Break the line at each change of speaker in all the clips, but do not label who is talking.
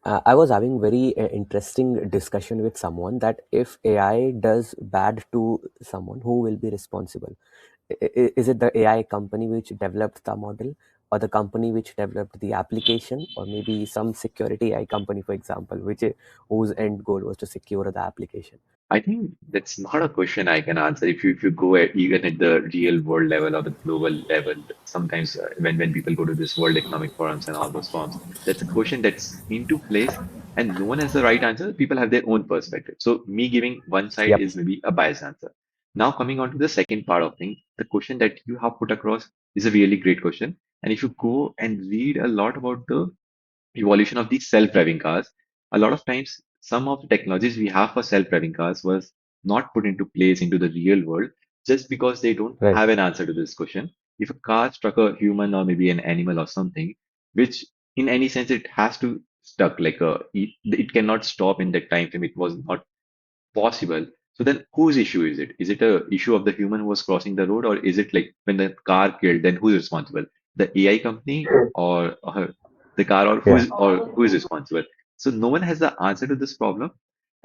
I was having very interesting discussion with someone that if AI does bad to someone, who will be responsible? Is it the AI company which developed the model, or the company which developed the application, or maybe some security AI company, for example, whose end goal was to secure the application?
I think that's not a question I can answer. If you go at, even at the real world level or the global level, sometimes when people go to this World Economic Forums and all those forums, that's a question that's into place, and no one has the right answer. People have their own perspective. So me giving one side
Yep.
is maybe a biased answer. Now coming on to the second part of thing, the question that you have put across is a really great question. And if you go and read a lot about the evolution of these self-driving cars, a lot of times some of the technologies we have for self-driving cars was not put into place into the real world just because they don't
Right.
have an answer to this question. If a car struck a human or maybe an animal or something, which in any sense it has to stuck it cannot stop in that time frame. It was not possible. So then whose issue is it? Is it a issue of the human who was crossing the road, or is it like when the car killed, then who's responsible? The AI company or the car, or
Yeah.
who is responsible? So no one has the answer to this problem.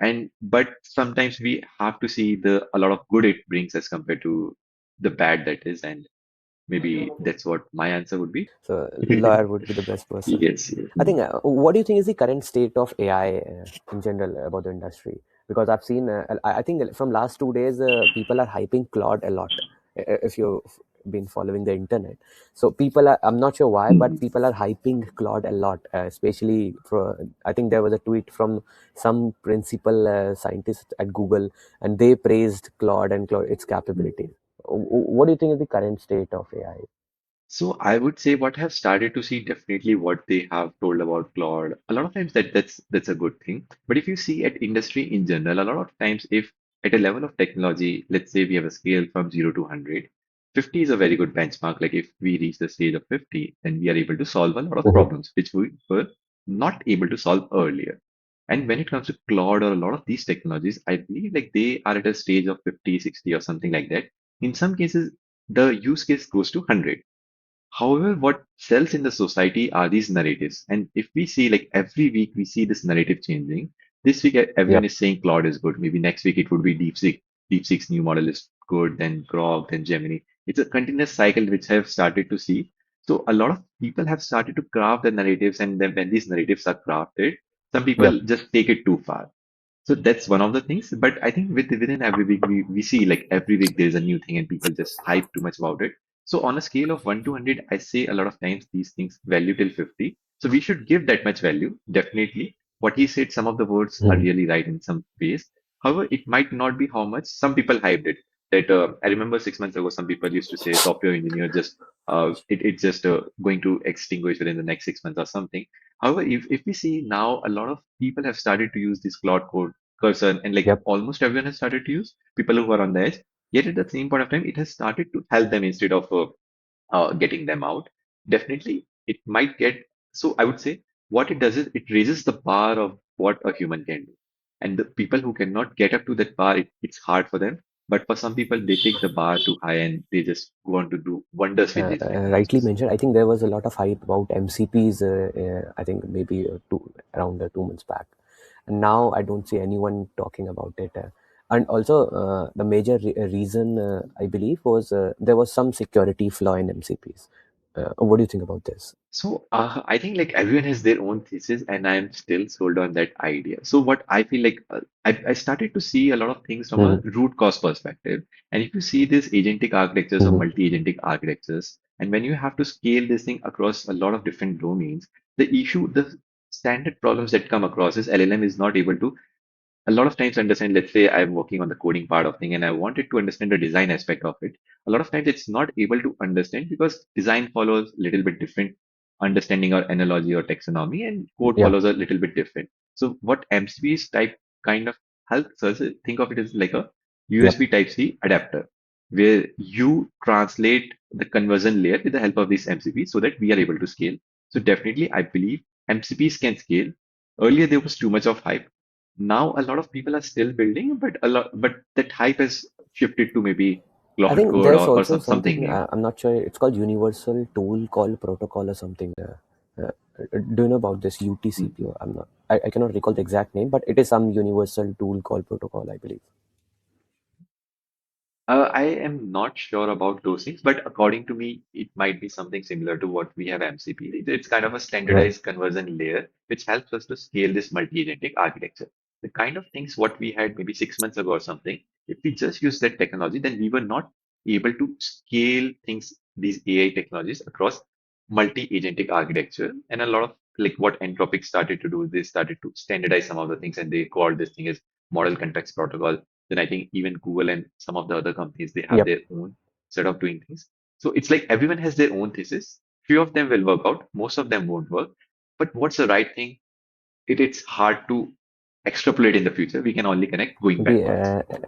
And but sometimes we have to see the a lot of good it brings as compared to the bad that is, and maybe that's what my answer would be.
So lawyer would be the best person.
Yes, yes.
I think. What do you think is the current state of AI in general about the industry? Because I've seen. I think from last 2 days, people are hyping Claude a lot. If you've been following the internet, so people are. I'm not sure why, but
Mhm.
people are hyping Claude a lot. Especially for. I think there was a tweet from some principal scientist at Google, and they praised Claude and its capabilities. What do you think is the current state of AI?
So I would say what I have started to see definitely what they have told about Claude. A lot of times that's a good thing. But if you see at industry in general, a lot of times if at a level of technology, let's say we have a scale from 0 to 100, 50 is a very good benchmark. Like if we reach the stage of 50, then we are able to solve a lot of
Mhm.
problems which we were not able to solve earlier. And when it comes to Claude or a lot of these technologies, I believe like they are at a stage of 50, 60 or something like that. In some cases, the use case goes to 100. However, what sells in the society are these narratives. And if we see like every week we see this narrative changing, this week everyone
Yep.
is saying Claude is good. Maybe next week it would be DeepSeek. DeepSeek's new model is good, then Grok, then Gemini. It's a continuous cycle which I have started to see. So a lot of people have started to craft the narratives, and then when these narratives are crafted, some people
Yep.
just take it too far. So that's one of the things. But I think within every week we see like every week there's a new thing and people just hype too much about it. So on a scale of 1 to 100, I say a lot of times these things value till 50. So we should give that much value, definitely. What he said, some of the words are
Mhm.
really right in some ways. However, it might not be how much some people hyped it. That I remember 6 months ago, some people used to say software engineer just it's just going to extinguish within the next 6 months or something. However, if we see now, a lot of people have started to use this cloud code cursor, and like
Yep.
almost everyone has started to use, people who are on the edge. Yet at the same point of time, it has started to help them instead of getting them out. Definitely, it might get. So I would say what it does is it raises the bar of what a human can do. And the people who cannot get up to that bar, it's hard for them. But for some people, they take the bar too high and they just go on to do wonders with these
Rightly
technologies.
mentioned. I think there was a lot of hype about MCPs. I think maybe around 2 months back, and now I don't see anyone talking about it. And also, the major reason I believe was there was some security flaw in MCPs. What do you think about this?
I think like everyone has their own thesis, and I'm still sold on that idea. So what I feel like I started to see a lot of things from a
Hmm.
root cause perspective. And if you see these agentic architectures or
Hmm.
multi-agentic architectures, and when you have to scale this thing across a lot of different domains, the standard problems that come across is LLM is not able to a lot of times understand, let's say I'm working on the coding part of thing and I wanted to understand the design aspect of it. A lot of times it's not able to understand because design follows a little bit different understanding or analogy or taxonomy, and code
Yeah.
follows a little bit different. So what MCP's type kind of helps us think of it as like a
Yep.
USB type C adapter where you translate the conversion layer with the help of this MCP so that we are able to scale. So definitely I believe MCPs can scale. Earlier there was too much of hype. Now a lot of people are still building, but that hype has shifted to maybe
I
Cloud
think
Code
there's
or
also
something
something,
new.
I'm not sure, it's called Universal Tool Call Protocol or something. Uh, do you know about this
Mm.
UTCPO? I'm not. I cannot recall the exact name, but it is some universal tool called protocol, I believe.
I am not sure about those things, but according to me, it might be something similar to what we have MCP. It's kind of a
Right.
standardized conversion layer, which helps us to scale this multi-agentic architecture. The kind of things what we had maybe 6 months ago or something, if we just use that technology, then we were not able to scale things, these AI technologies across multi-agentic architecture. And a lot of like what Anthropic started to do, they started to standardize some of the things and they called this thing as model context protocol. Then I think even Google and some of the other companies, they have
Yep.
their own set of doing things. So it's like everyone has their own thesis. Few of them will work out, most of them won't work. But what's the right thing? It's hard to extrapolate in the future. We can only connect going
The
backwards.